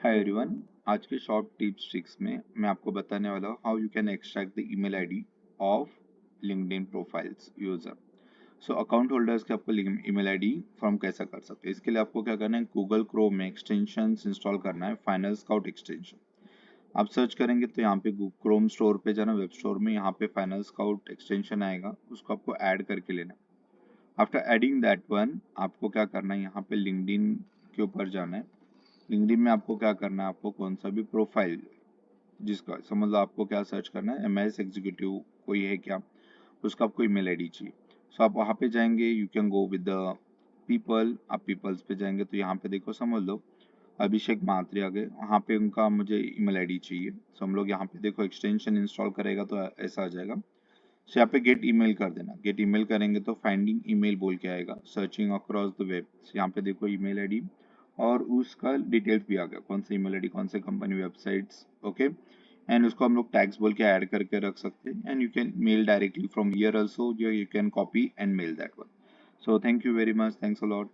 Hi everyone. आज के short tips tricks में मैं आपको बताने वाला हूँ how you can extract the email ID of LinkedIn profiles user. So account holders के आपको ईमेल आईडी फ्रॉम कैसा कर सकते हैं, इसके लिए आपको क्या करना है, गूगल क्रोम में एक्सटेंशन इंस्टॉल करना है, फाइनल स्काउट एक्सटेंशन। आप सर्च करेंगे तो यहाँ पे क्रोम स्टोर पे जाना, वेब स्टोर में यहाँ पे फाइनल स्काउट एक्सटेंशन आएगा, उसको आपको ऐड करके लेना है। आफ्टर एडिंग दैट वन आपको क्या करना है, यहाँ पे लिंक्डइन के ऊपर जाना है। लिंक्डइन में आपको क्या करना है, आपको कौन सा भी प्रोफाइल जिसका समझ लो, आपको क्या सर्च करना है, एमएस एग्जीक्यूटिव कोई है क्या, उसका आपको ईमेल आईडी चाहिए। सो आप वहाँ पे जाएंगे, you can go with the people. आप पीपल्स पे जाएंगे तो यहाँ पे देखो, समझ लो अभिषेक मात्रे आ गए, वहाँ पे उनका मुझे ईमेल आईडी चाहिए। सो हम लोग यहाँ पे देखो एक्सटेंशन इंस्टॉल करेगा तो ऐसा आ जाएगा। सो यहाँ पे गेट ईमेल कर देना। गेट ईमेल करेंगे तो फाइंडिंग ईमेल बोल के आएगा, सर्चिंग अक्रॉस द वेब। यहाँ पे देखो ईमेल आईडी और उसका डिटेल्स भी आ गया, कौन सा ईमेल आईडी, कौन से कंपनी, वेबसाइट्स, ओके। एंड उसको हम लोग टैग्स बोल के ऐड करके रख सकते हैं। And you can mail directly from here also, you can copy and mail that one. So thank you very much, thanks a lot.